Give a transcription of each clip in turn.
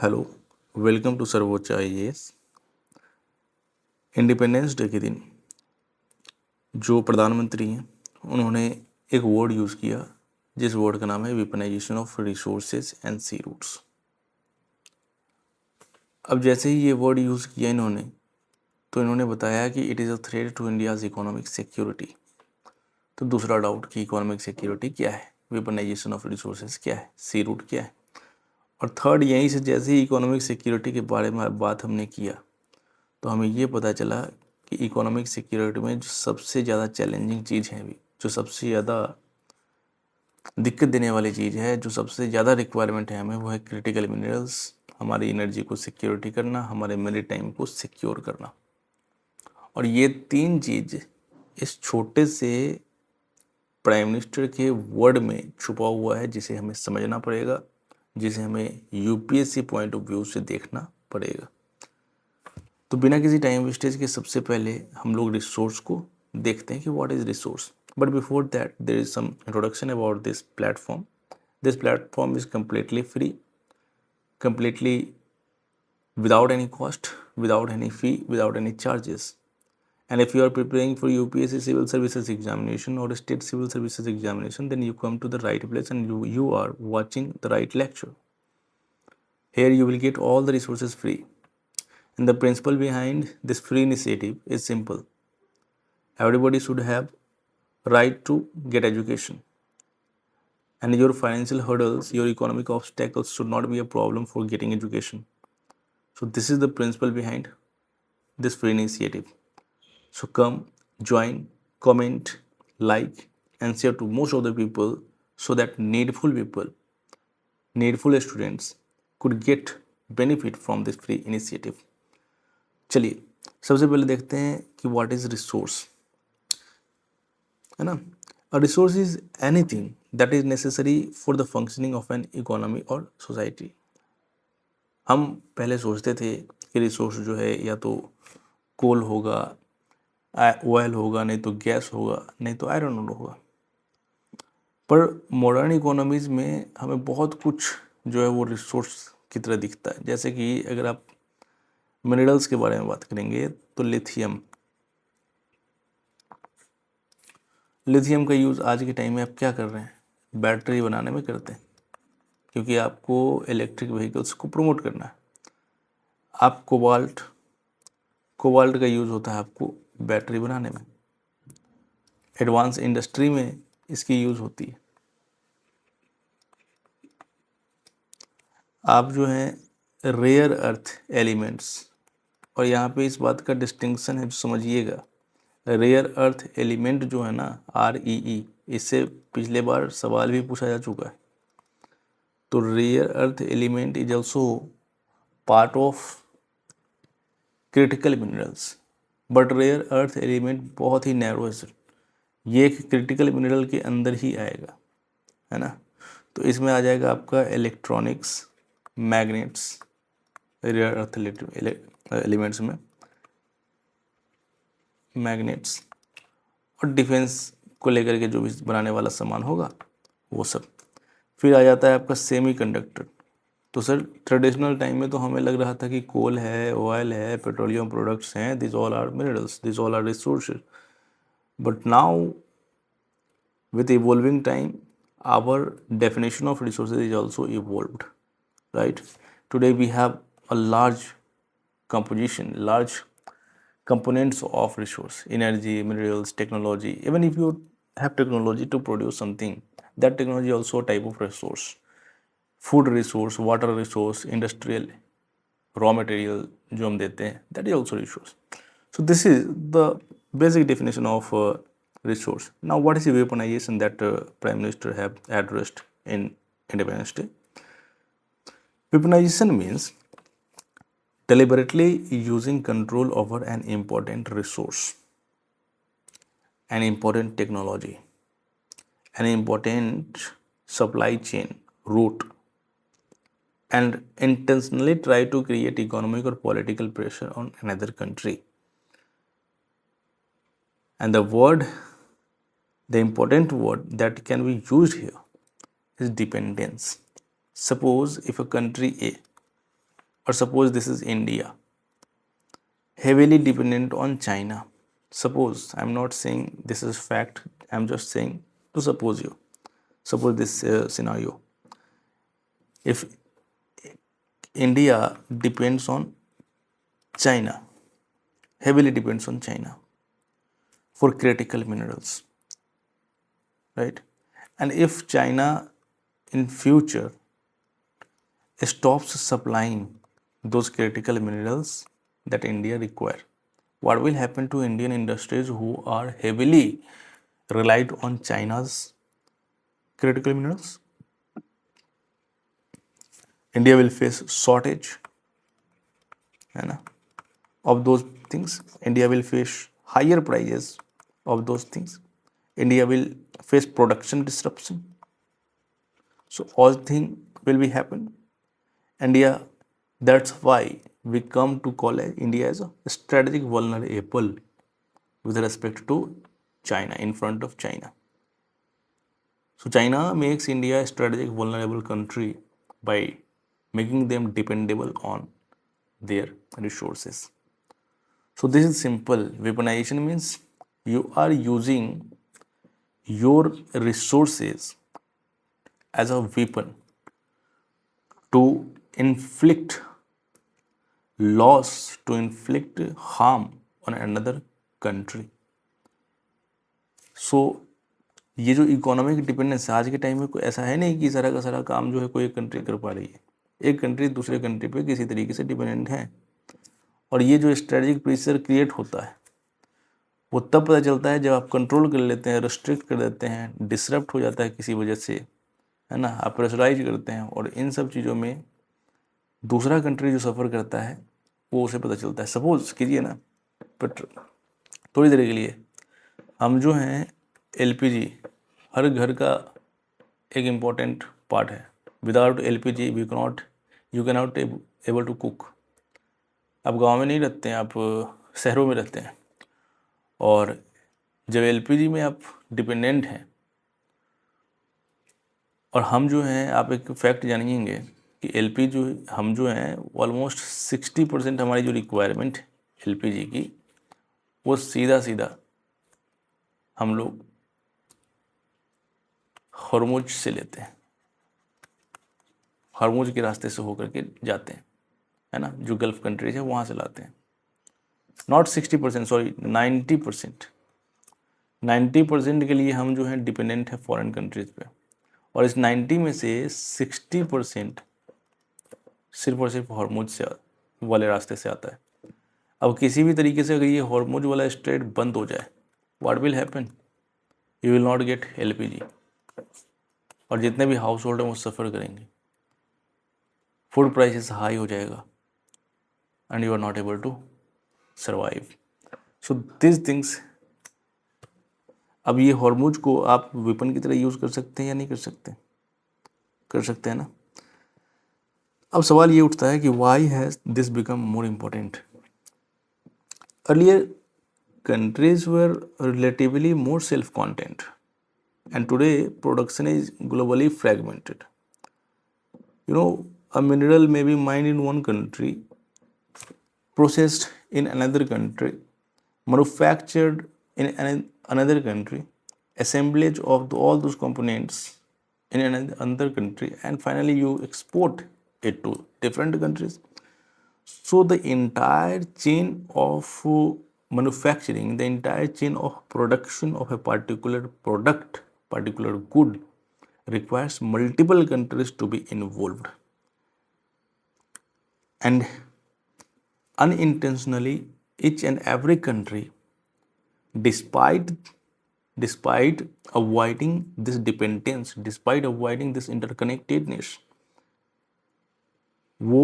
Hello, welcome to सर्वोच्च IAS। Independence day के दिन जो प्रधानमंत्री हैं उन्होंने एक वर्ड यूज़ किया जिस वर्ड का नाम है weaponisation of resources and sea routes. अब जैसे ही ये वर्ड यूज़ किया इन्होंने तो इन्होंने बताया कि it is a threat to India's economic security. तो दूसरा डाउट कि इकोनॉमिक सिक्योरिटी क्या है, वेपनाइजेशन ऑफ रिसोर्सेज क्या है, सी रूट क्या है। और थर्ड, यहीं से जैसे ही इकोनॉमिक सिक्योरिटी के बारे में बात हमने किया तो हमें ये पता चला कि इकोनॉमिक सिक्योरिटी में जो सबसे ज़्यादा चैलेंजिंग चीज़ है अभी, जो सबसे ज़्यादा दिक्कत देने वाली चीज़ है, जो सबसे ज़्यादा रिक्वायरमेंट है हमें, वो है क्रिटिकल मिनरल्स, हमारी एनर्जी को सिक्योरिटी करना, हमारे मैरीटाइम को सिक्योर करना। और ये तीन चीज़ इस छोटे से प्राइम मिनिस्टर के वर्ड में छुपा हुआ है, जिसे हमें समझना पड़ेगा, जिसे हमें UPSC पॉइंट ऑफ व्यू से देखना पड़ेगा। तो बिना किसी टाइम वेस्टेज के सबसे पहले हम लोग रिसोर्स को देखते हैं कि what is resource. But before that there is some introduction about this platform. This platform is completely free, completely without any cost, without any fee, without any charges. And if you are preparing for UPSC civil services examination or state civil services examination, then you come to the right place and you are watching the right lecture. Here you will get all the resources free. And the principle behind this free initiative is simple. Everybody should have right to get education, and your financial hurdles, your economic obstacles should not be a problem for getting education. So this is the principle behind this free initiative. So come, join, comment, like and share to most of the people so that needful people, needful students could get benefit from this free initiative. चलिए सबसे पहले देखते हैं कि what is resource, है ना। A resource is anything that is necessary for the functioning of an economy और society. हम पहले सोचते थे कि रिसोर्स जो है या तो कोल होगा, ऑयल होगा, नहीं तो गैस होगा, नहीं तो आयरन ओर होगा। पर मॉडर्न इकोनॉमीज़ में हमें बहुत कुछ जो है वो रिसोर्स की तरह दिखता है। जैसे कि अगर आप मिनरल्स के बारे में बात करेंगे तो लिथियम का यूज़ आज के टाइम में आप क्या कर रहे हैं, बैटरी बनाने में करते हैं, क्योंकि आपको इलेक्ट्रिक व्हीकल्स को प्रमोट करना है। आप कोबाल्ट का यूज़ होता है आपको बैटरी बनाने में, एडवांस इंडस्ट्री में इसकी यूज़ होती है। आप जो हैं रेयर अर्थ एलिमेंट्स, और यहाँ पे इस बात का डिस्टिंक्शन है जो समझिएगा, रेयर अर्थ एलिमेंट जो है ना REE, इससे पिछले बार सवाल भी पूछा जा चुका है। तो rare earth element is also part of critical minerals, but rare earth element बहुत ही नैरो है सर, ये एक क्रिटिकल मिनरल के अंदर ही आएगा, है ना। तो इसमें आ जाएगा आपका electronics, magnets, rare earth elements में मैग्नेट्स, और डिफेंस को लेकर के जो भी बनाने वाला सामान होगा वो सब। फिर आ जाता है आपका सेमीकंडक्टर। तो सर ट्रेडिशनल टाइम में तो हमें लग रहा था कि कोल है, ऑयल है, पेट्रोलियम प्रोडक्ट्स हैं, this all are minerals, this all are resources. But now with evolving time our definition of resources is also evolved, right? Today we have a large components of resource, energy, minerals, technology. Even if you have technology to produce something, that technology also a type of resource. Food resource, water resource, industrial raw material जो हम देते हैं, that is also resource. So this is the basic definition of resource. Now what is the weaponization that Prime Minister have addressed in Independence Day? Weaponization means deliberately using control over an important resource, an important technology, an important supply chain route, and intentionally try to create economic or political pressure on another country. And the important word that can be used here is dependence. Suppose if a country A or suppose this is India, heavily dependent on China. Suppose, I'm not saying this is fact, I'm just saying to suppose this scenario. If India depends on China, heavily depends on China for critical minerals, right? And if China in future stops supplying those critical minerals that India require, what will happen to Indian industries who are heavily relied on China's critical minerals? India will face shortage, है ना, of those things. India will face higher prices of those things. India will face production disruption. So all things will be happen. India, that's why we come to call India as a strategic vulnerable with respect to China, in front of China. So China makes India a strategic vulnerable country by making them dependable on their resources. So this is simple. Weaponization means you are using your resources as a weapon to inflict loss, to inflict harm on another country. So ये जो economic dependence आज के time में कोई ऐसा है नहीं कि सारा का सारा काम जो है कोई एक कंट्री कर पा रही है. एक कंट्री दूसरे कंट्री पे किसी तरीके से डिपेंडेंट है. और ये जो स्ट्रेटेजिक प्रेशर क्रिएट होता है वो तब पता चलता है जब आप कंट्रोल कर लेते हैं, रिस्ट्रिक्ट कर देते हैं, डिसरप्ट हो जाता है किसी वजह से, है ना, आप प्रेशराइज करते हैं. और इन सब चीज़ों में दूसरा कंट्री जो सफ़र करता है वो उसे पता चलता है. सपोज कीजिए ना, बट थोड़ी देर के लिए हम जो हैं LPG हर घर का एक इम्पॉर्टेंट पार्ट है. Without LPG you can not able to cook. आप गांव में नहीं रहते हैं, आप शहरों में रहते हैं. और जब LPG में आप डिपेंडेंट हैं, और हम जो हैं, आप एक फैक्ट जानिएंगे कि LPG जो हम जो हैं ऑलमोस्ट 60% हमारी जो रिक्वायरमेंट है LPG की वो सीधा हम लोग हॉर्मुज से लेते हैं. हॉर्मुज के रास्ते से होकर के जाते हैं, है ना, जो गल्फ कंट्रीज है वहाँ से लाते हैं. नॉट 60%, सॉरी 90% के लिए हम जो है डिपेंडेंट है फॉरेन कंट्रीज पे. और इस 90 में से 60% सिर्फ और सिर्फ हॉर्मुज से वाले रास्ते से आता है. अब किसी भी तरीके से अगर ये हॉर्मुज वाला स्ट्रेट बंद हो जाए, what will happen? You will not gate LPG. और जितने भी हाउस होल्ड हैं वो सफ़र करेंगे. फूड प्राइसेस हाई हो जाएगा and you are not able to survive. So this things. अब ये हॉर्मुज को आप वेपन की तरह यूज़ कर सकते हैं या नहीं कर सकते? कर सकते हैं ना. अब सवाल ये उठता है कि why has this become more important? Earlier countries were relatively more self-contained, and today production is globally fragmented. You know, a mineral may be mined in one country, processed in another country, manufactured in another country, assemblage of all those components in another country, and finally you export it to different countries. So the entire chain of manufacturing, the entire chain of production of a particular product, particular good, requires multiple countries to be involved. And unintentionally, each and every country, despite avoiding this dependence, despite avoiding this interconnectedness, वो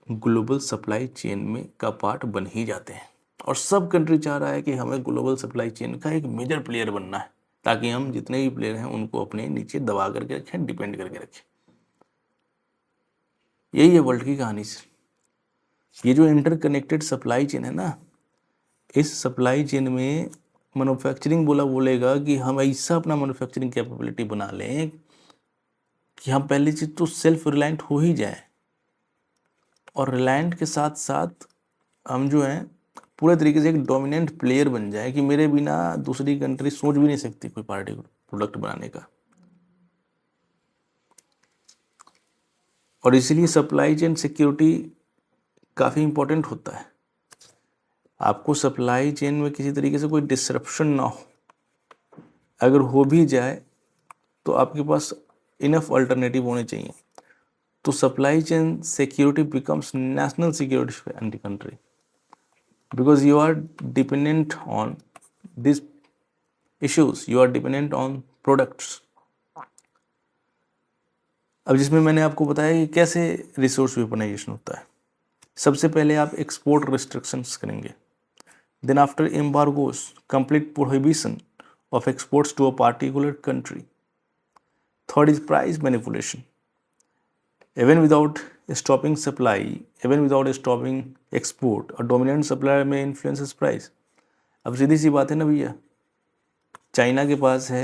global supply chain में का part बन ही जाते हैं. और सब country चाह रहा है कि हमें ग्लोबल सप्लाई चेन का एक मेजर प्लेयर बनना है, ताकि हम जितने भी प्लेयर हैं उनको अपने नीचे दबा करके रखें, डिपेंड करके रखें. यही है वर्ल्ड की कहानी. ये जो इंटरकनेक्टेड सप्लाई चेन है ना, इस सप्लाई चेन में मैन्युफैक्चरिंग बोलेगा कि हम ऐसा अपना मैन्युफैक्चरिंग कैपेबिलिटी बना लें कि हम पहली चीज़ तो सेल्फ रिलायंट हो ही जाए. और रिलायंट के साथ साथ हम जो हैं पूरे तरीके से एक डोमिनेंट प्लेयर बन जाए कि मेरे बिना दूसरी कंट्री सोच भी नहीं सकती कोई पार्टिकुलर प्रोडक्ट बनाने का। और इसीलिए सप्लाई चेन सिक्योरिटी काफ़ी इम्पोर्टेंट होता है। आपको सप्लाई चेन में किसी तरीके से कोई डिसरप्शन ना हो, अगर हो भी जाए तो आपके पास इनफ अल्टरनेटिव होने चाहिए। तो supply chain security becomes national security for the country because you are dependent on these issues, you are dependent on products। अब जिसमें मैंने आपको बताया कि कैसे रिसोर्स वेपनाइजेशन होता है। सबसे पहले आप एक्सपोर्ट रिस्ट्रिक्शंस करेंगे, then after embargoes complete prohibition of exports to a particular country. Third is price manipulation, even without stopping supply, even without stopping export, a dominant supplier may influence its price। अब सीधी सी बात है ना भैया, China के पास है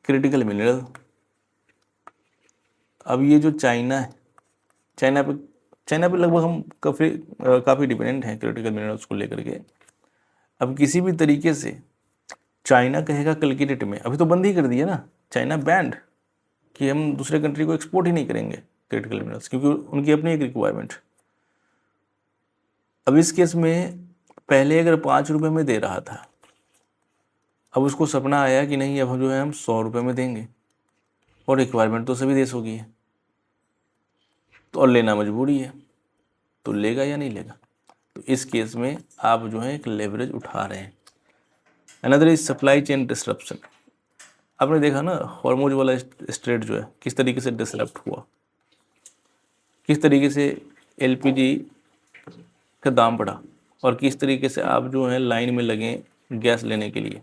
critical mineral. अब ये जो चाइना है, चाइना पे लगभग हम काफ़ी डिपेंडेंट हैं क्रिटिकल मिनरल्स को लेकर के। अब किसी भी तरीके से चाइना कहेगा कल की डेट में, अभी तो बंद ही कर दिया ना चाइना, बैंड कि हम दूसरे कंट्री को एक्सपोर्ट ही नहीं करेंगे क्रिटिकल मिनरल्स, क्योंकि उनकी अपनी एक रिक्वायरमेंट। अब इस केस में पहले अगर 5 रुपये में दे रहा था, अब उसको सपना आया कि नहीं अब हम जो है हम 100 रुपये में देंगे, और रिक्वायरमेंट तो सभी देशों की है, तो और लेना मजबूरी है, तो लेगा या नहीं लेगा। तो इस केस में आप जो है एक लेवरेज उठा रहे हैं। Another is supply chain disruption. आपने देखा ना हॉर्मुज वाला स्ट्रेट जो है किस तरीके से डिसरप्ट हुआ, किस तरीके से एलपीजी का दाम बढ़ा, और किस तरीके से आप जो है लाइन में लगे गैस लेने के लिए।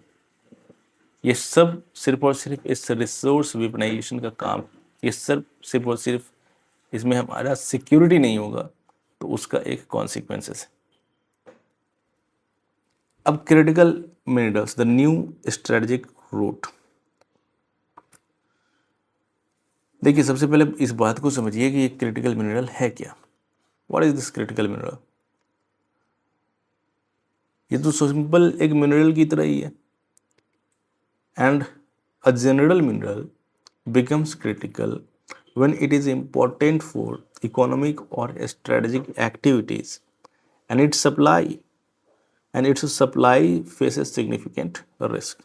ये सब सिर्फ और सिर्फ इस रिसोर्स वेपनाइजेशन का काम, ये सब सिर्फ और सिर्फ इसमें हमारा सिक्योरिटी नहीं होगा तो उसका एक कॉन्सिक्वेंसेस है। अब critical minerals, the new strategic route. देखिए सबसे पहले इस बात को समझिए कि ये क्रिटिकल मिनरल है क्या। What is this critical mineral? ये तो सिंपल एक मिनरल की तरह ही है। And a general mineral becomes critical when it is important for economic or strategic activities and its supply faces significant risk।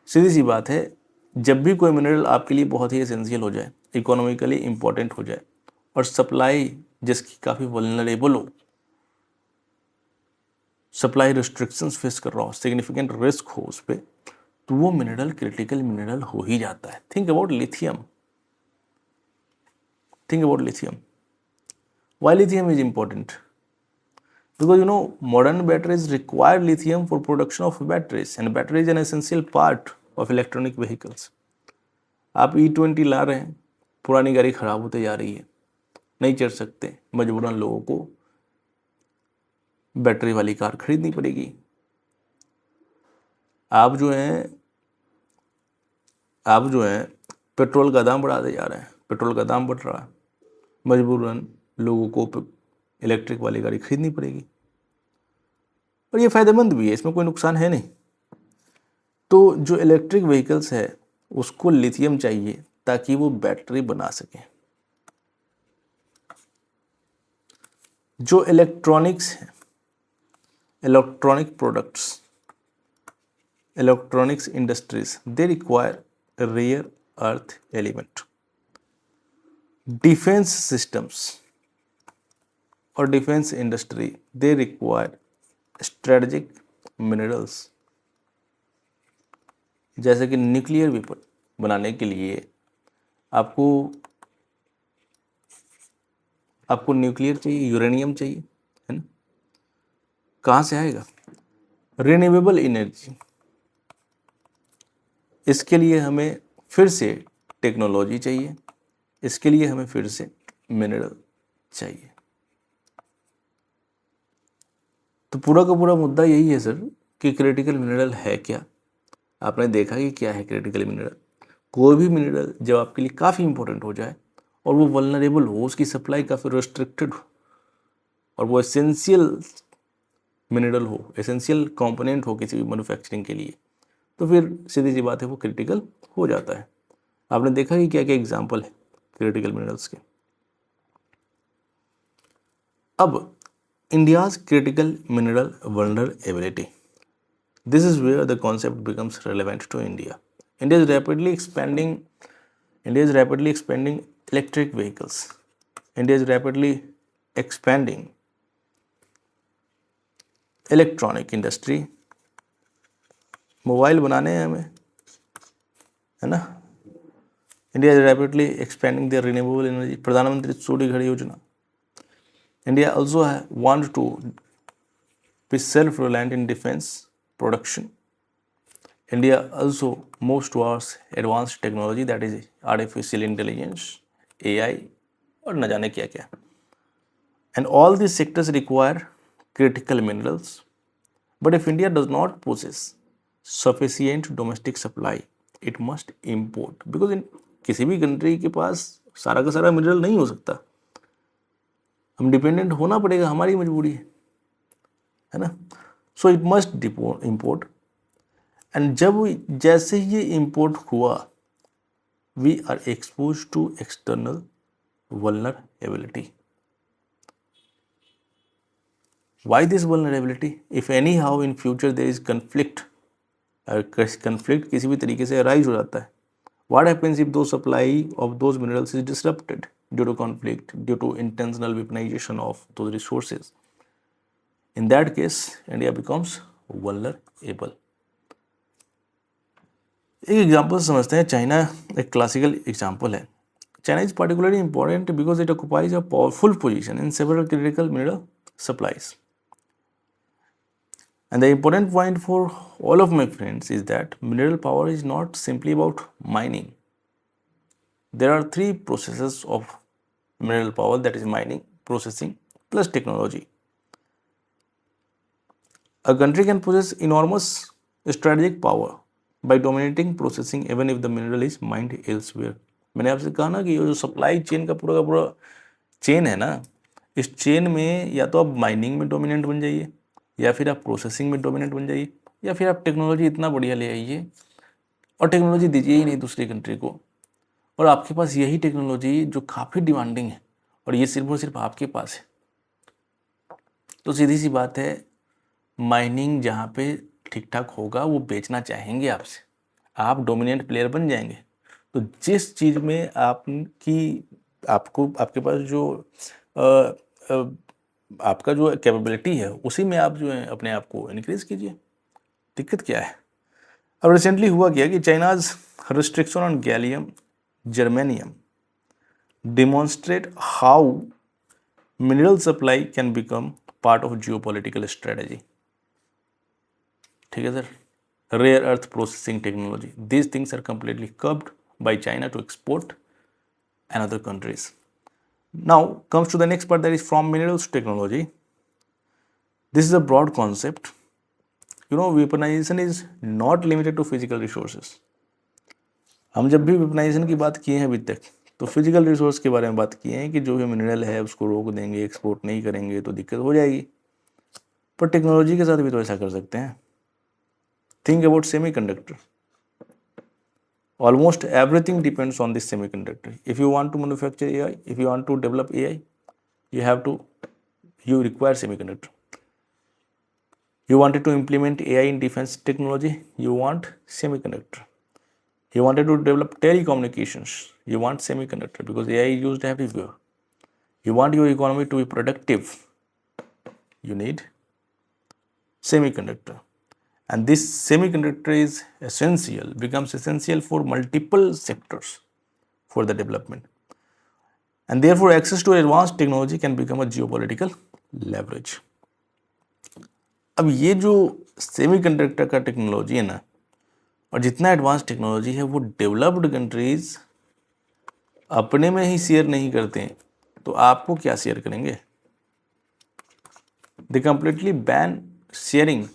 सीधी सी बात है, जब भी कोई मिनरल आपके लिए बहुत ही एसेंशियल हो जाए, इकोनॉमिकली इंपॉर्टेंट हो जाए, और सप्लाई जिसकी काफ़ी वल्नरेबल हो, सप्लाई रिस्ट्रिक्शंस फेस कर रहा हो, सिग्निफिकेंट रिस्क हो उस पर, तो वो मिनरल क्रिटिकल मिनरल हो ही जाता है। Think about lithium, think about lithium. Why lithium is important? Because modern batteries require lithium for production of batteries, and battery is an essential part of electronic vehicles। आप E20 ला रहे हैं, पुरानी गाड़ी खराब होते जा रही है, नहीं चल सकते, मजबूरन लोगों को बैटरी वाली कार खरीदनी पड़ेगी। आप जो हैं पेट्रोल का दाम बढ़ाते जा रहे हैं, पेट्रोल का दाम बढ़ रहा है, मजबूरन लोगों को इलेक्ट्रिक वाली गाड़ी खरीदनी पड़ेगी, और ये फ़ायदेमंद भी है, इसमें कोई नुकसान है नहीं। तो जो इलेक्ट्रिक व्हीकल्स है उसको लिथियम चाहिए ताकि वो बैटरी बना सके। जो इलेक्ट्रॉनिक्स है, electronic products, electronics industries, they require rare earth element. Defence systems और defence industry, they require strategic minerals. जैसे कि न्यूक्लियर वेपन बनाने के लिए आपको न्यूक्लियर चाहिए, यूरेनियम चाहिए, है ना? कहाँ से आएगा? Renewable energy. इसके लिए हमें फिर से टेक्नोलॉजी चाहिए, इसके लिए हमें फिर से मिनरल चाहिए। तो पूरा का पूरा मुद्दा यही है सर कि क्रिटिकल मिनरल है क्या। आपने देखा कि क्या है क्रिटिकल मिनरल। कोई भी मिनरल जब आपके लिए काफ़ी इंपॉर्टेंट हो जाए और वो वल्नरेबल हो, उसकी सप्लाई काफ़ी रेस्ट्रिक्टेड हो, और वो एसेंशियल मिनरल हो, एसेंशियल कंपोनेंट हो किसी भी मैन्युफैक्चरिंग के लिए, तो फिर सीधी सी बात है वो क्रिटिकल हो जाता है। आपने देखा कि क्या क्या एग्जाम्पल है क्रिटिकल मिनरल्स के। अब India's critical mineral vulnerability, this is where the concept becomes relevant to India. India is rapidly expanding. India is rapidly expanding electric vehicles. India is rapidly expanding electronic industry. Mobile बनाने हैं हमें, है ना। India is rapidly expanding the renewable energy, प्रधानमंत्री सूर्य घर योजना। India also want to be self reliant in defence production. India also moves towards advanced technology, that is artificial intelligence, AI, और न जाने क्या क्या. And all these sectors require critical minerals. But if India does not possess sufficient domestic supply, it must import. Because in किसी भी country के पास सारा का सारा मिनरल नहीं हो सकता, हम डिपेंडेंट होना पड़ेगा, हमारी मजबूरी है ना. So it must import. And जब जैसे ये इंपोर्ट हुआ, we are expose to external vulnerability. Why this vulnerability? If anyhow in future there is conflict, conflict किसी भी तरीके से arise हो जाता है, what happens if those supply of those minerals is disrupted due to conflict, due to intentional weaponization of those resources? In that case, India becomes vulnerable. एक example समझते हैं. चाइना एक क्लासिकल एग्जाम्पल है. China is particularly important because it occupies a powerful position in several critical mineral supplies. And the important point for all of my friends is that mineral power is not simply about mining. There are three processes of mineral power, that is mining, processing, plus technology. A country can possess enormous strategic power by dominating processing even if the mineral is mined elsewhere. मैंने आपसे कहा ना कि ये जो supply chain का पूरा chain है ना, इस चेन में या तो आप माइनिंग में डोमिनेंट बन जाइए, या फिर आप प्रोसेसिंग में डोमिनेंट बन जाइए, या फिर आप टेक्नोलॉजी इतना बढ़िया ले आइए और टेक्नोलॉजी दीजिए ही नहीं दूसरी कंट्री को, और आपके पास यही टेक्नोलॉजी जो काफ़ी डिमांडिंग है और ये सिर्फ और सिर्फ आपके पास है, तो सीधी सी बात है माइनिंग जहाँ पे ठीक ठाक होगा वो बेचना चाहेंगे आपसे, आप डोमिनेंट प्लेयर बन जाएंगे. तो जिस चीज़ में आपके पास जो आपका जो कैपेबिलिटी है उसी में आप जो है अपने आप को इनक्रीज कीजिए. दिक्कत क्या है? अब रिसेंटली हुआ क्या कि China's restriction on gallium germanium demonstrate how mineral supply can become part of geopolitical strategy. ठीक है sir. Rare earth processing technology, these things are completely curbed by China to export and other countries. Now comes to the next part, that is from minerals to technology. This is a broad concept. Weaponization is not limited to physical resources. हम जब भी weaponisation की बात किए हैं अभी तक तो फिजिकल रिसोर्स के बारे में बात किए हैं कि जो भी मिनरल है उसको रोक देंगे, एक्सपोर्ट नहीं करेंगे तो दिक्कत हो जाएगी, पर टेक्नोलॉजी के साथ भी तो ऐसा कर सकते हैं. Think about semiconductor. Almost everything depends on this semiconductor. If you want to manufacture AI, if you want to develop AI, you require semiconductor. You wanted to implement AI in defense technology, you want semiconductor. You wanted to develop telecommunications, you want semiconductor because AI is used everywhere. You want your economy to be productive, you need semiconductor. And this semiconductor is becomes essential for multiple sectors for the development. And therefore, access to advanced technology can become a geopolitical leverage. अब ये जो semiconductor का technology है ना, और जितना advance technology है वो डेवलप्ड कंट्रीज अपने में ही शेयर नहीं करते हैं, तो आपको क्या शेयर करेंगे? दे completely ban sharing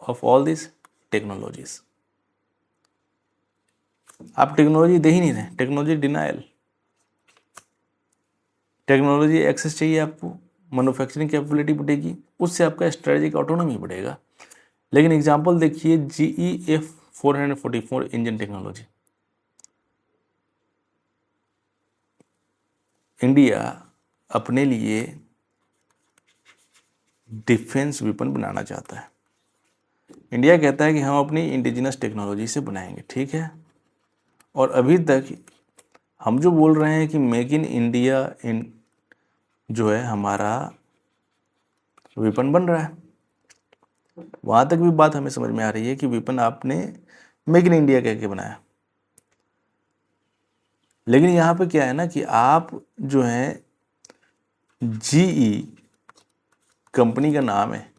of all these technologies. आप टेक्नोलॉजी दे ही नहीं रहे, टेक्नोलॉजी डिनायल. टेक्नोलॉजी एक्सेस चाहिए आपको, मैन्युफैक्चरिंग कैपेबिलिटी बढ़ेगी, उससे आपका स्ट्रेटेजिक ऑटोनॉमी बढ़ेगा। लेकिन एग्जांपल देखिए GE F444 engine technology, India अपने लिए डिफेंस वेपन बनाना चाहता है। इंडिया कहता है कि हम अपनी इंडिजिनस टेक्नोलॉजी से बनाएंगे, ठीक है। और अभी तक हम जो बोल रहे हैं कि मेक इन इंडिया जो है हमारा वेपन बन रहा है, वहाँ तक भी बात हमें समझ में आ रही है कि वेपन आपने मेक इन इंडिया कह के बनाया। लेकिन यहाँ पे क्या है ना कि आप जो है GE कंपनी का नाम है,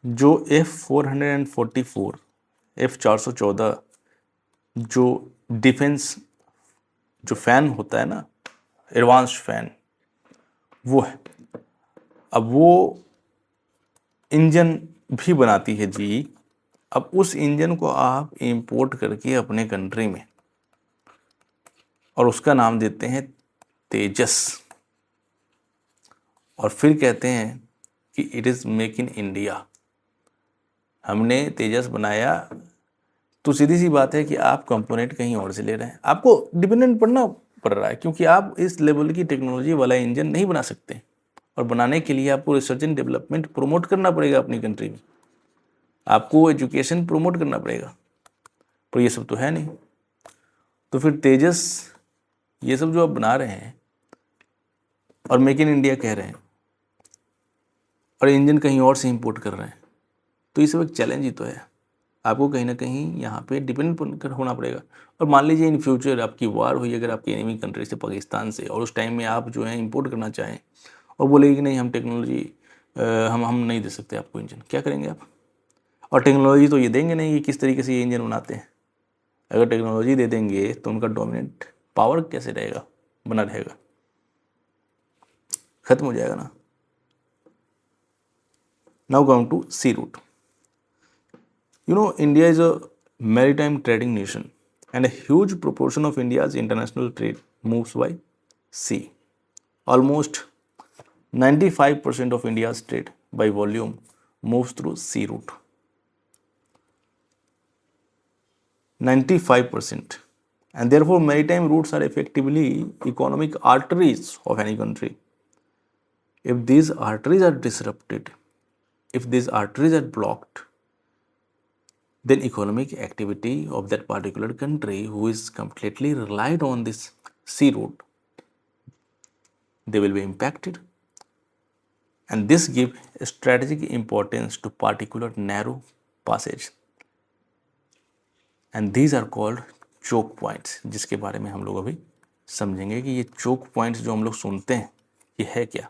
जो F444 F414 जो डिफेंस जो फैन होता है ना, एडवांस्ड फैन, वो है। अब वो इंजन भी बनाती है GE। अब उस इंजन को आप इंपोर्ट करके अपने कंट्री में, और उसका नाम देते हैं तेजस, और फिर कहते हैं कि it is make in India, हमने तेजस बनाया। तो सीधी सी बात है कि आप कंपोनेंट कहीं और से ले रहे हैं, आपको डिपेंडेंट पड़ना पड़ रहा है, क्योंकि आप इस लेवल की टेक्नोलॉजी वाला इंजन नहीं बना सकते। और बनाने के लिए आपको रिसर्च एंड डेवलपमेंट प्रमोट करना पड़ेगा अपनी कंट्री में, आपको एजुकेशन प्रमोट करना पड़ेगा, पर ये सब तो है नहीं। तो फिर तेजस ये सब जो आप बना रहे हैं और मेक इन इंडिया कह रहे हैं और इंजन कहीं और से इंपोर्ट कर रहे हैं, तो ये सब एक चैलेंज ही तो है। आपको कहीं ना कहीं यहाँ पे डिपेंड होना पड़ेगा। और मान लीजिए इन फ्यूचर आपकी वार हुई अगर आपकी एनिमी कंट्री से, पाकिस्तान से, और उस टाइम में आप जो है इंपोर्ट करना चाहें और बोलेगी कि नहीं हम टेक्नोलॉजी हम नहीं दे सकते आपको इंजन, क्या करेंगे आप? और टेक्नोलॉजी तो ये देंगे नहीं कि किस तरीके से ये इंजन बनाते हैं। अगर टेक्नोलॉजी दे देंगे तो उनका डोमिनेंट पावर कैसे रहेगा, बना रहेगा, खत्म हो जाएगा ना। Now come to sea route. You know, India is a maritime trading nation, and a huge proportion of India's international trade moves by sea. Almost 95% of India's trade by volume moves through sea route. 95%. And therefore, maritime routes are effectively economic arteries of any country. If these arteries are disrupted, if these arteries are blocked, then economic activity of that particular country who is completely relied on this sea route, they will be impacted. And this gives strategic importance to particular narrow passage, and these are called choke points, जिसके बारे में हम लोग अभी समझेंगे कि ये choke points जो हम लोग सुनते हैं ये है क्या।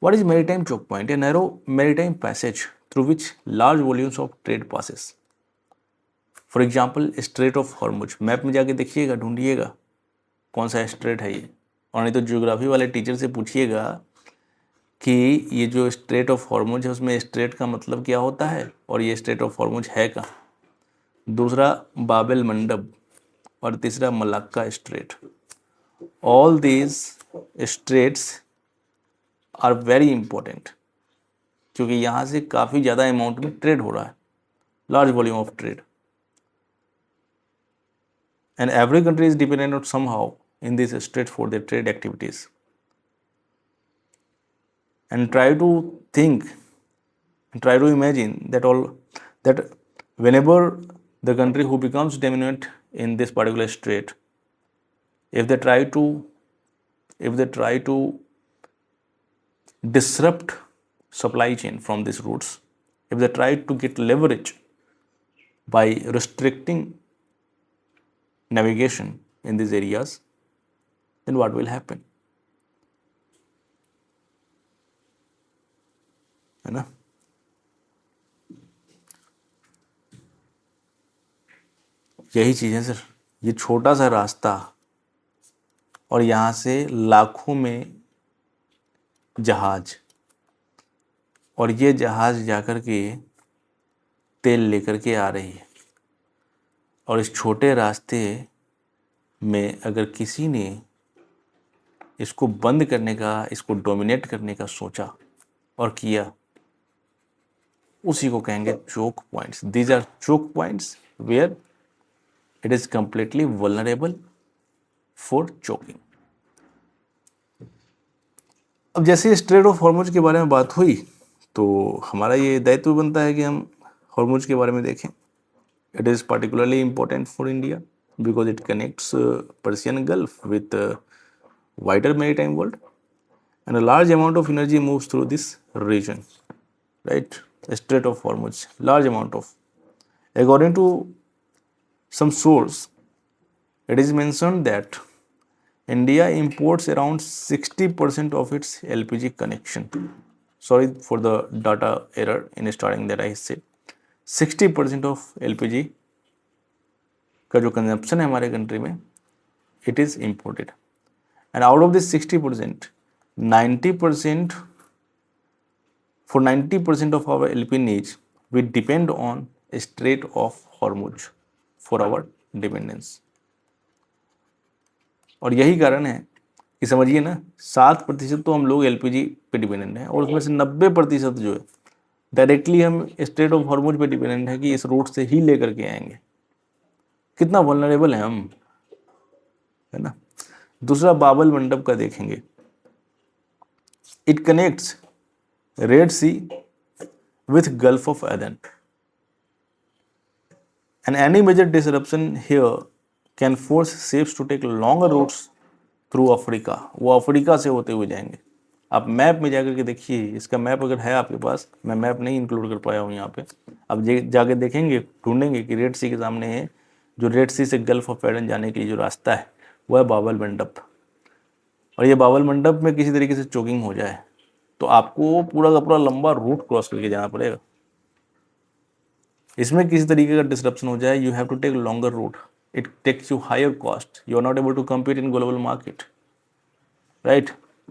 What is maritime choke point? A narrow maritime passage through which large volumes of trade passes. For example straight of Hormuz, map में जाके देखिएगा, ढूंढिएगा कौन सा स्ट्रेट है ये, और नहीं तो ज्योग्राफी वाले टीचर से पूछिएगा कि ये जो स्ट्रेट ऑफ हॉर्मुज है उसमें स्ट्रेट का मतलब क्या होता है और ये स्ट्रेट ऑफ हॉर्मुज है कहाँ। दूसरा बाबेल मंडब, और तीसरा Malacca strait. All these straits are very important, क्योंकि यहाँ से काफ़ी ज़्यादा अमाउंट में ट्रेड हो रहा है, large volume of trade, and every country is dependent on somehow in this strait for their trade activities. And try to think, try to imagine that whenever the country who becomes dominant in this particular strait, if they try to disrupt supply chain from these routes, if they try to get leverage by restricting navigation in these areas, then what will happen? है ना। यही चीज़ है sir, ये छोटा सा रास्ता और यहाँ से लाखों में जहाज, और ये जहाज जाकर के तेल लेकर के आ रही है, और इस छोटे रास्ते में अगर किसी ने इसको बंद करने का, इसको डोमिनेट करने का सोचा और किया, उसी को कहेंगे choke points. These are choke points where it is completely vulnerable for choking. अब जैसे स्ट्रेट ऑफ हॉर्मुज के बारे में बात हुई तो हमारा ये दायित्व बनता है कि हम हॉर्मुज के बारे में देखें। It is particularly important for India because it connects Persian Gulf with wider maritime world, and a large amount of energy moves through this region, right? Strait of Hormuz, large amount of. According to some source, it is mentioned that India imports around 60% of its LPG connection. Sorry for the data error in starting that I said. 60% of LPG का जो consumption है हमारे country में, it is imported, and out of this 60%, 90%, for 90% of our LP needs we depend on Strait of Hormuz for our dependence। और यही कारण है कि समझिए ना 7% तो हम लोग LPG पे डिपेंडेंट हैं, और उसमें से 90% जो है डायरेक्टली हम स्ट्रेट ऑफ हॉर्मुज पे डिपेंडेंट है कि इस रूट से ही लेकर के आएंगे। कितना वल्नरेबल है हम, है ना। दूसरा बाबल मंडप का देखेंगे। It connects Red Sea with Gulf of Aden, and any major disruption here can force ships to take longer routes through Africa. वो अफ्रीका से होते हुए जाएंगे। आप मैप में जाकर के देखिए, इसका मैप अगर है आपके पास, मैं मैप नहीं इंक्लूड कर पाया हूँ यहाँ पे, आप जाके देखेंगे, ढूंढेंगे कि रेड सी के सामने है, जो रेड सी से गल्फ ऑफ एडन जाने के लिए जो रास्ता है वो है बाबल मंडप। और ये बाबल मंडप में किसी तरीके से चोकिंग हो जाए तो आपको पूरा का पूरा लंबा रूट क्रॉस करके जाना पड़ेगा। इसमें किसी तरीके का डिसरप्शन हो जाए, you have to take longer route, it takes you higher cost, you are not able to compete in global market, right.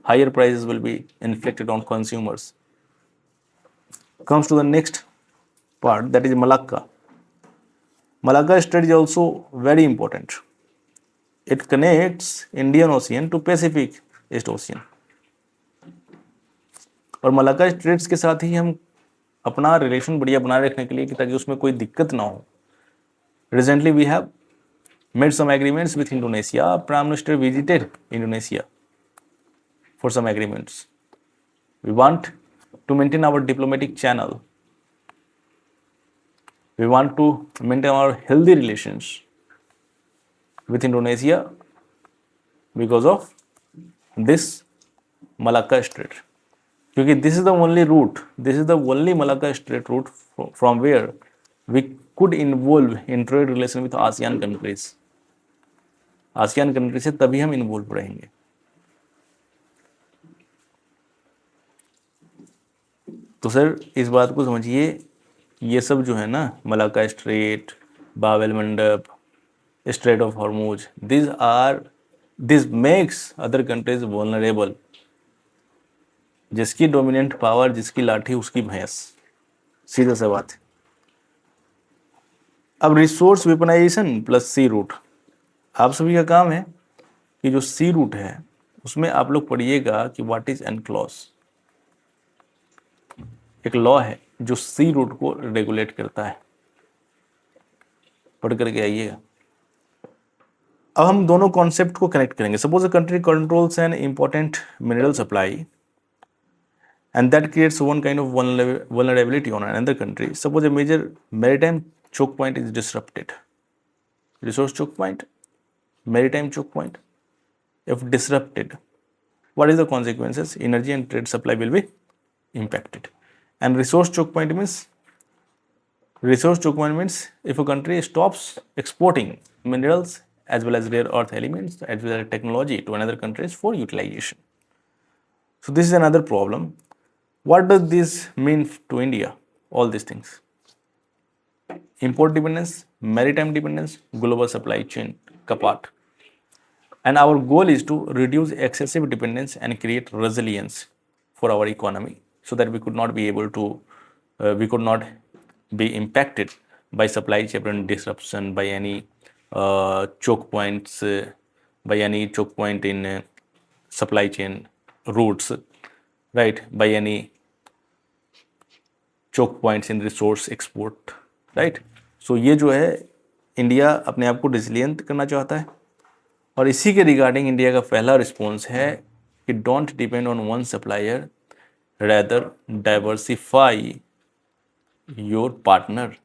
Higher prices will be inflicted on consumers. Comes to the next part, that is Malacca. Malacca Strait is also very important. It connects Indian Ocean to Pacific East Ocean. और Malacca straits के साथ ही हम अपना relation बढ़िया बनाए रखने के लिए कि ताकि उसमें कोई दिक्कत ना हो, recently we have made some agreements with Indonesia. Prime minister visited Indonesia for some agreements. We want to maintain our diplomatic channel. We want to maintain our healthy relations with Indonesia because of this Malacca Strait. Because this is the only route, this is the only Malacca Strait route from where we could involve in trade relation with ASEAN countries. ASEAN countries से तभी हम involve रहेंगे। तो sir इस बात को समझिए, ये सब जो है ना, मलाक्का स्ट्रेट, बाबल मंडप, straight of Hormuz, this makes other countries vulnerable. जिसकी डोमिनेंट पावर, जिसकी लाठी उसकी भैंस, सीधा सा बात है। अब रिसोर्स वेपनाइजेशन प्लस सी रूट, आप सभी का काम है कि जो सी रूट है उसमें आप लोग पढ़िएगा कि व्हाट इज एनक्लॉज। एक लॉ है जो सी रूट को रेगुलेट करता है, पढ़ करके आइएगा। अब हम दोनों कॉन्सेप्ट को कनेक्ट करेंगे। Suppose a country controls an important mineral supply and that creates one kind of vulnerability on another country. Suppose a major maritime choke point is disrupted. Resource choke point, maritime choke point, if disrupted, what is the consequences? Energy and trade supply will be impacted. And resource choke point means if a country stops exporting minerals as well as rare earth elements as well as technology to another countries for utilization. So this is another problem. What does this mean to India? All these things: import dependence, maritime dependence, global supply chain का part. And our goal is to reduce excessive dependence and create resilience for our economy, so that we could not be impacted by supply chain disruption, by any choke points, by any choke point in supply chain routes, right, by any choke points in resource export, right? So ये जो है India अपने आप को resilient करना चाहता है, और इसी के रिगार्डिंग इंडिया का पहला रिस्पॉन्स है कि don't depend on one supplier, rather diversify your partner.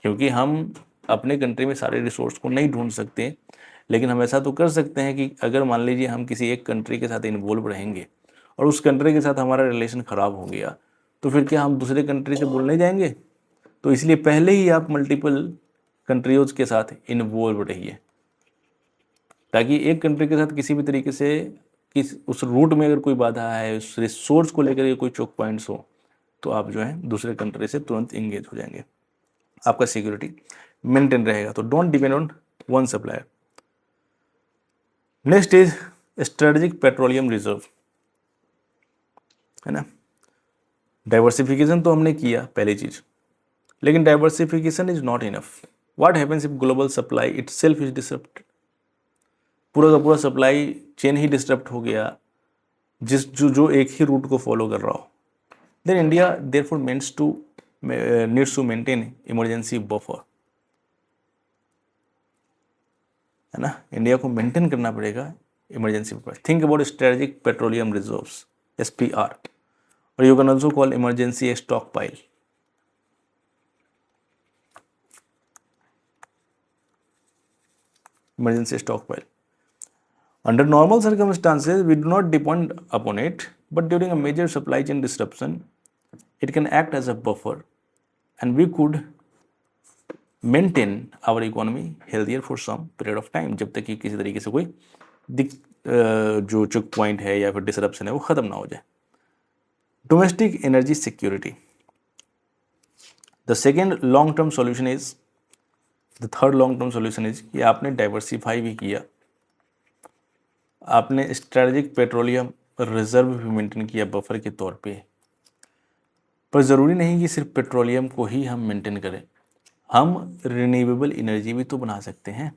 क्योंकि हम अपने कंट्री में सारे रिसोर्स को नहीं ढूंढ सकते, लेकिन हम ऐसा तो कर सकते हैं कि अगर मान लीजिए हम किसी एक कंट्री के साथ इन्वॉल्व रहेंगे और उस कंट्री के साथ हमारा रिलेशन ख़राब हो गया, तो फिर क्या हम दूसरे कंट्री से बोलने जाएंगे? तो इसलिए पहले ही आप मल्टीपल कंट्रीज के साथ इन्वॉल्व रहिए, ताकि एक कंट्री के साथ किसी भी तरीके से उस रूट में अगर कोई बाधा है, उस रिसोर्स को लेकर के कोई चोक पॉइंट्स हो, तो आप जो है दूसरे कंट्री से तुरंत इंगेज हो जाएंगे, आपका सिक्योरिटी मेंटेन रहेगा। तो don't depend on one supplier. Next is strategic petroleum reserve, है ना। डाइवर्सिफिकेशन तो हमने किया पहली चीज, लेकिन diversification is not enough. What happens if global supply itself is disrupted? पूरा का पूरा सप्लाई चेन ही डिस्टर्ब हो गया, जो एक ही रूट को फॉलो कर रहा हो। Then India therefore needs to maintain emergency buffer, है ना। इंडिया को मेंटेन करना पड़ेगा emergency buffer. Think about strategic petroleum reserves, SPR, और you can also call emergency stockpile. Emergency stockpile. Under normal circumstances, we do not depend upon it, but during a major supply chain disruption, it can act as a buffer, and we could maintain our economy healthier for some period of time, जब तक कि किसी तरीके से कोई जो चुक point है या फिर डिसरप्शन है वो ख़त्म ना हो जाए। Domestic energy security, the second long term solution is, the third long term solution is कि आपने डाइवर्सिफाई भी किया, आपने स्ट्रेटेजिक पेट्रोलियम रिजर्व भी मेंटेन किया बफर के तौर पे। पर ज़रूरी नहीं कि सिर्फ पेट्रोलियम को ही हम मेंटेन करें, हम रिन्यूएबल एनर्जी भी तो बना सकते हैं।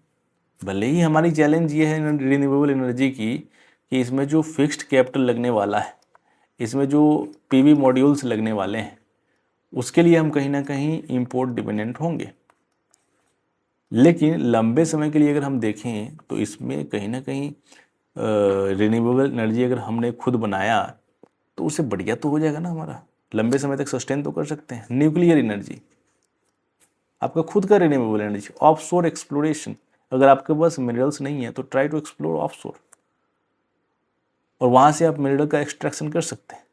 भले ही हमारी चैलेंज ये है रिन्यूएबल एनर्जी की कि इसमें जो फिक्स्ड कैपिटल लगने वाला है, इसमें जो PV मॉड्यूल्स लगने वाले हैं, उसके लिए हम कहीं ना कहीं इंपोर्ट डिपेंडेंट होंगे। लेकिन लंबे समय के लिए अगर हम देखें तो इसमें कहीं ना कहीं रिन्यूएबल एनर्जी अगर हमने खुद बनाया तो उससे बढ़िया तो हो जाएगा ना, हमारा लंबे समय तक सस्टेन तो कर सकते हैं। न्यूक्लियर एनर्जी, आपका खुद का रिन्यूएबल एनर्जी। ऑफशोर एक्सप्लोरेशन, अगर आपके पास मिनरल्स नहीं है तो ट्राई टू एक्सप्लोर ऑफशोर, और वहाँ से आप मिनरल का एक्सट्रैक्शन कर सकते हैं।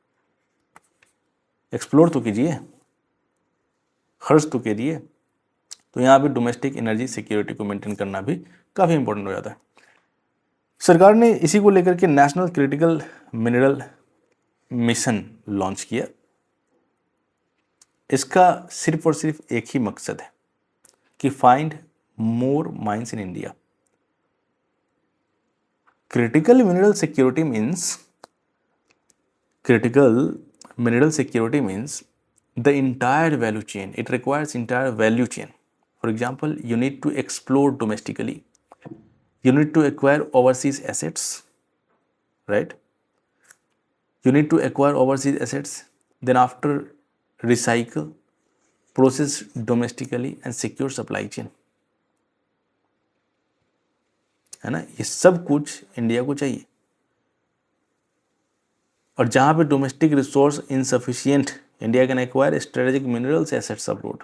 एक्सप्लोर तो कीजिए, खर्च तो कीजिए। तो यहाँ पे डोमेस्टिक एनर्जी सिक्योरिटी को मेंटेन करना भी काफ़ी इंपॉर्टेंट हो जाता है। सरकार ने इसी को लेकर के national critical mineral mission launch किया। इसका सिर्फ और सिर्फ एक ही मकसद है कि find more mines in India. Critical mineral security means the entire value chain. It requires entire value chain. For example, you need to explore domestically, you need to acquire overseas assets, right? You need to acquire overseas assets, then after recycle, process domestically and secure supply chain, है ना। ये सब कुछ India को चाहिए, और जहाँ पे domestic resource insufficient, India can acquire strategic minerals assets abroad.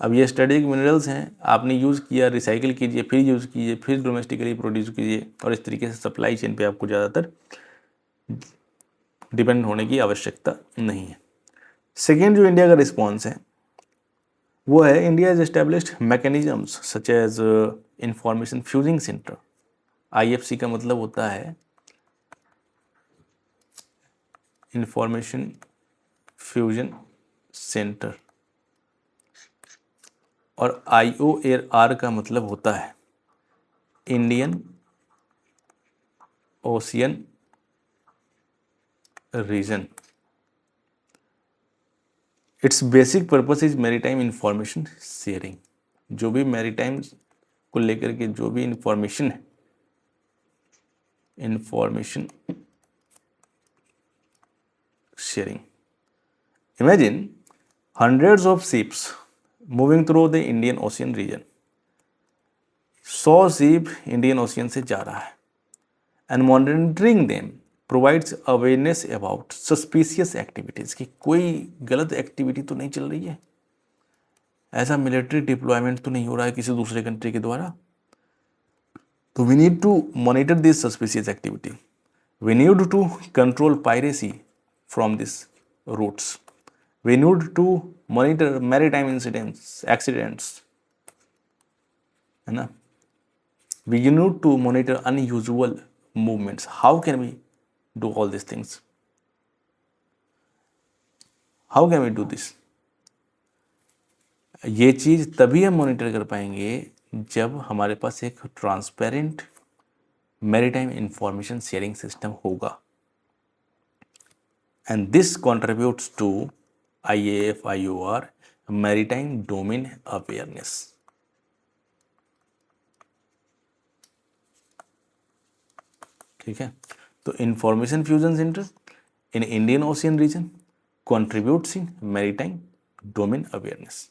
अब ये स्ट्रेटेजिक मिनरल्स हैं, आपने यूज़ किया, रिसाइकिल कीजिए, फिर यूज़ कीजिए, फिर डोमेस्टिकली प्रोड्यूस कीजिए, और इस तरीके से सप्लाई चेन पे आपको ज़्यादातर डिपेंड होने की आवश्यकता नहीं है। सेकेंड जो इंडिया का रिस्पॉन्स है वो है, India is established mechanisms such as information fusing centre. IFC का मतलब होता है इंफॉर्मेशन फ्यूजन सेंटर, और IOR का मतलब होता है Indian Ocean region. Its basic purpose is maritime information sharing. जो भी मैरीटाइम को लेकर के जो भी इंफॉर्मेशन है information sharing. Imagine hundreds of ships moving through the Indian Ocean region. 100 ship Indian ocean से जा रहा है and monitoring them provides awareness about suspicious activities कि कोई गलत एक्टिविटी तो नहीं चल रही है, ऐसा मिलिट्री डिप्लॉयमेंट तो नहीं हो रहा है किसी दूसरे कंट्री के द्वारा. तो we need to monitor this suspicious activity. We need to control piracy from this routes. We need to monitor maritime incidents, accidents, है ना. We need to monitor unusual movements. How can we do all these things? How can we do this? ये चीज़ तभी हम monitor कर पाएंगे जब हमारे पास एक transparent maritime information sharing system होगा. And this contributes to IAF IOR maritime domain awareness. ठीक है. तो information fusion centre in Indian Ocean region contributes in maritime domain awareness.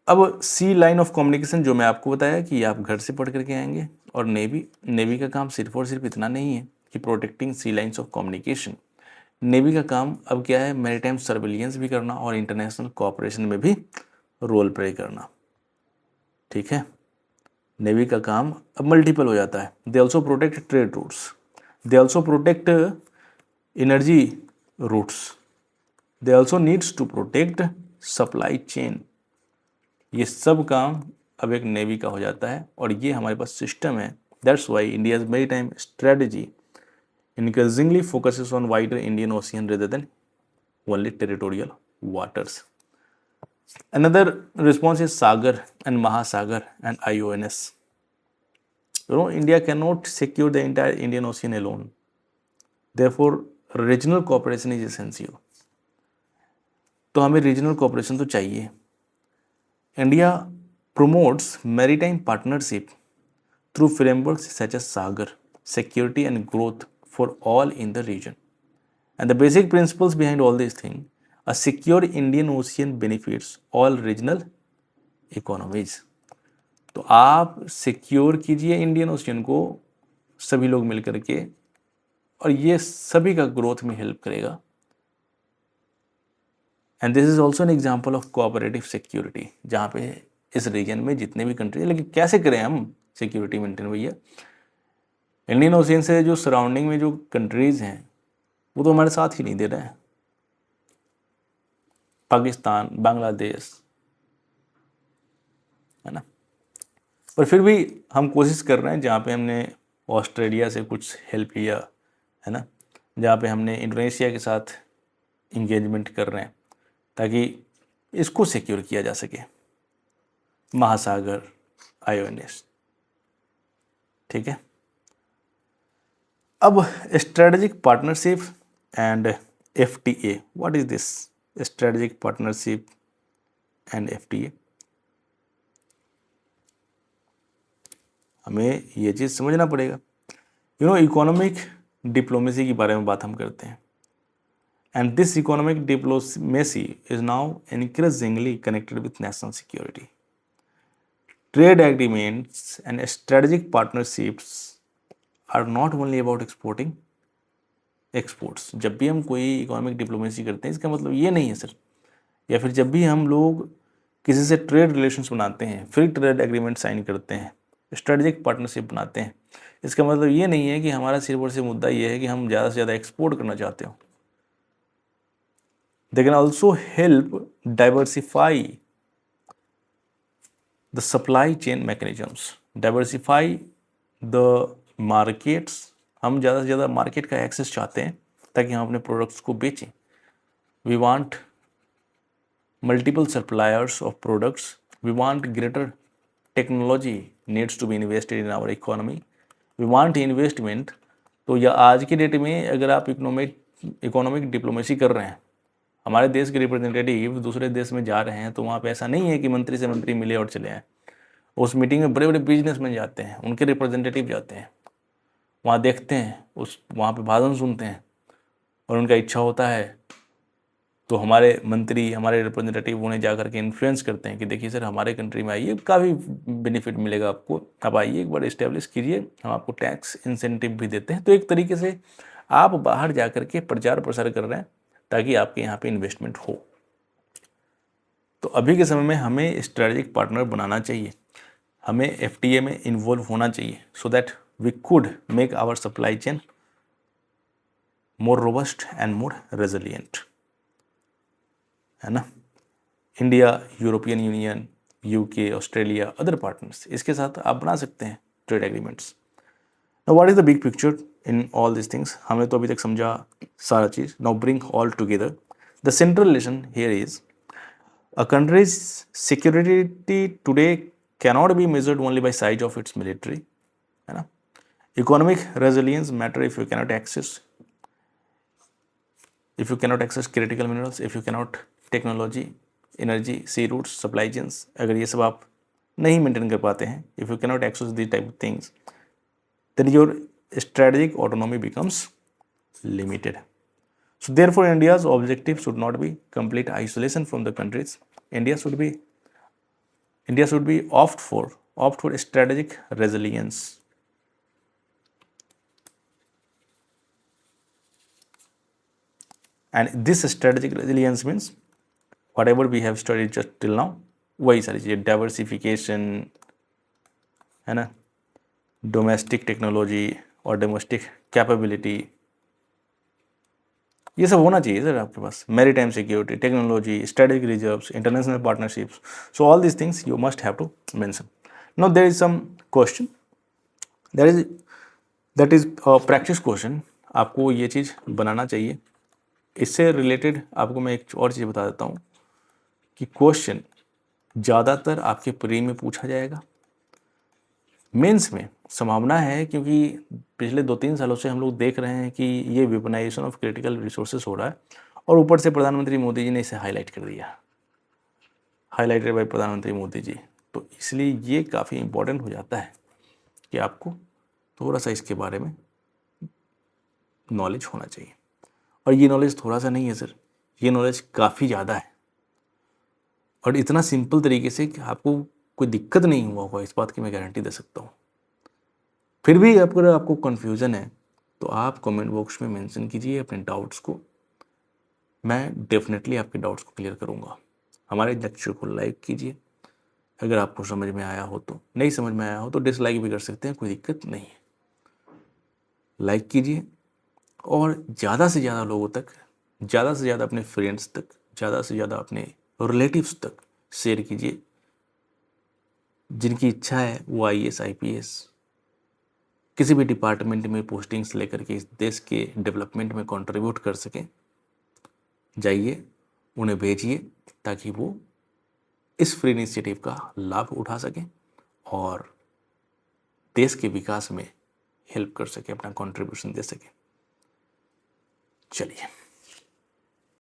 अब सी लाइन ऑफ कम्युनिकेशन जो मैं आपको बताया कि आप घर से पढ़ करके आएंगे, और नेवी का काम सिर्फ और सिर्फ इतना नहीं है कि protecting sea lines of communication. Navy का काम अब क्या है, मैरीटाइम सर्विलियंस भी करना और इंटरनेशनल कोऑपरेशन में भी रोल प्ले करना. ठीक है. नेवी का काम अब मल्टीपल हो जाता है. They also protect trade routes, they also protect energy routes, they also needs to protect supply chain. ये सब काम अब एक नेवी का हो जाता है और ये हमारे पास सिस्टम है. That's why India's maritime strategy increasingly focuses on wider Indian ocean rather than only territorial waters. Another response is Sagar and Mahasagar and IONS. India cannot secure the entire Indian Ocean alone. Therefore, regional cooperation is essential. तो हमें regional cooperation तो चाहिए. India promotes maritime partnership through frameworks such as Sagar, security and growth for all in the region. And the basic principles behind all these things: a secure Indian Ocean benefits all regional economies. तो आप secure कीजिए Indian ocean को सभी लोग मिलकर के, और ये सभी का ग्रोथ में हेल्प करेगा. And this is also an example of cooperative security, जहाँ पे इस रीजन में जितने भी कंट्री, लेकिन कैसे करें हम सिक्योरिटी मेंटेन भैया. इंडियन ओशियन से जो सराउंडिंग में जो कंट्रीज हैं वो तो हमारे साथ ही नहीं दे रहे हैं. पाकिस्तान, बांग्लादेश, है ना. पर फिर भी हम कोशिश कर रहे हैं, जहाँ पे हमने ऑस्ट्रेलिया से कुछ हेल्प लिया, है ना, जहाँ पे हमने इंडोनेशिया के साथ इंगेजमेंट कर रहे हैं ताकि इसको सिक्योर किया जा सके. महासागर, IONS. ठीक है. अब strategic partnership and FTA. What is this strategic partnership and FTA? हमें ये चीज़ समझना पड़ेगा. इकोनॉमिक डिप्लोमेसी के बारे में बात हम करते हैं. And this economic diplomacy is now increasingly connected with national security. Trade agreements and strategic partnerships are not only about exporting exports. जब भी हम कोई इकोनॉमिक डिप्लोमेसी करते हैं, इसका मतलब ये नहीं है सर, या फिर जब भी हम लोग किसी से ट्रेड रिलेशंस बनाते हैं, फ्री ट्रेड एग्रीमेंट साइन करते हैं, स्ट्रेटेजिक पार्टनरशिप बनाते हैं, इसका मतलब ये नहीं है कि हमारा सिर्फ और सिर्फ मुद्दा ये है कि हम ज़्यादा से ज़्यादा एक्सपोर्ट करना चाहते हो. They can also help diversify the supply chain mechanisms, diversify the markets. हम ज़्यादा से ज़्यादा मार्केट का एक्सेस चाहते हैं ताकि हम अपने प्रोडक्ट्स को बेचें. We want multiple suppliers of products. We want greater technology needs to be invested in our economy. We want investment. तो या आज की डेट में अगर आप इकोनॉमिक डिप्लोमेसी कर रहे हैं, हमारे देश के रिप्रेजेंटेटिव दूसरे देश में जा रहे हैं, तो वहाँ पे ऐसा नहीं है कि मंत्री से मंत्री मिले और चले आए. उस मीटिंग में बड़े बड़े बिजनेसमैन जाते हैं, उनके रिप्रेजेंटेटिव जाते हैं, वहाँ देखते हैं, वहाँ पे भाषण सुनते हैं और उनका इच्छा होता है तो हमारे मंत्री, हमारे रिप्रेजेंटेटिव उन्हें जा करके इन्फ्लुएंस करते हैं कि देखिए सर हमारे कंट्री में आइए, काफ़ी बेनिफिट मिलेगा आपको, आप आइए एक बार इस्टेब्लिश कीजिए, हम आपको टैक्स इंसेंटिव भी देते हैं। तो एक तरीके से आप बाहर जा करके प्रचार प्रसार कर रहे हैं ताकि आपके यहाँ पे इन्वेस्टमेंट हो। तो अभी के समय में हमें स्ट्रेटेजिक पार्टनर बनाना चाहिए, हमें एफटीए में इन्वॉल्व होना चाहिए so that we could make our supply chain more robust and more resilient, है ना। India, European Union, UK, Australia, other partners, इसके साथ आप बना सकते हैं trade agreements. Now what is the big picture in all this things? हमने तो अभी तक समझा सारा चीज़। Now bring all together, the central lesson here is a country's security today cannot be measured only by size of its military, है ना। Economic resilience matter if you cannot access critical minerals, if you cannot technology, energy, sea routes, supply chains, अगर ये सब आप नहीं maintain कर पाते हैं, if you cannot access these type of things, then your strategic autonomy becomes limited. So therefore, India's objective should not be complete isolation from the countries. India should be opt for strategic resilience. And this strategic resilience means whatever we have studied just till now, वही सारी चीज़ें, diversification, है ना, domestic technology और domestic capability, ये सब होना चाहिए सर आपके पास। Maritime security, technology, strategic reserves, international partnerships, so all this things you must have to mention. Now there is some question, that is practice question, आपको ये चीज़ बनाना चाहिए। इससे रिलेटेड आपको मैं एक और चीज़ बता देता हूँ कि क्वेश्चन ज़्यादातर आपके प्री में पूछा जाएगा, मेंस में संभावना है, क्योंकि पिछले 2-3 सालों से हम लोग देख रहे हैं कि ये वेपनाइजेशन ऑफ क्रिटिकल रिसोर्सेज हो रहा है और ऊपर से प्रधानमंत्री मोदी जी ने इसे हाईलाइट कर दिया, हाईलाइटेड बाय प्रधानमंत्री मोदी जी। तो इसलिए ये काफ़ी इम्पोर्टेंट हो जाता है कि आपको थोड़ा सा इसके बारे में नॉलेज होना चाहिए। और ये नॉलेज थोड़ा सा नहीं है सर, ये नॉलेज काफ़ी ज़्यादा है और इतना सिंपल तरीके से कि आपको कोई दिक्कत नहीं हुआ होगा, इस बात की मैं गारंटी दे सकता हूँ। फिर भी अगर आपको कन्फ्यूज़न है तो आप कमेंट बॉक्स में मेंशन कीजिए अपने डाउट्स को, मैं डेफिनेटली आपके डाउट्स को क्लियर करूँगा। हमारे लेक्चर को लाइक कीजिए, अगर आपको समझ में आया हो तो, नहीं समझ में आया हो तो डिसलाइक भी कर सकते हैं, कोई दिक्कत नहीं है। लाइक कीजिए और ज़्यादा से ज़्यादा लोगों तक, ज़्यादा से ज़्यादा अपने फ्रेंड्स तक, ज़्यादा से ज़्यादा अपने रिलेटिव्स तक शेयर कीजिए, जिनकी इच्छा है वो IAS IPS किसी भी डिपार्टमेंट में पोस्टिंग्स लेकर के इस देश के डेवलपमेंट में कंट्रीब्यूट कर सकें। जाइए उन्हें भेजिए ताकि वो इस फ्री इनिशिएटिव का लाभ उठा सकें और देश के विकास में हेल्प कर सकें, अपना कंट्रीब्यूशन दे सकें। चलिए।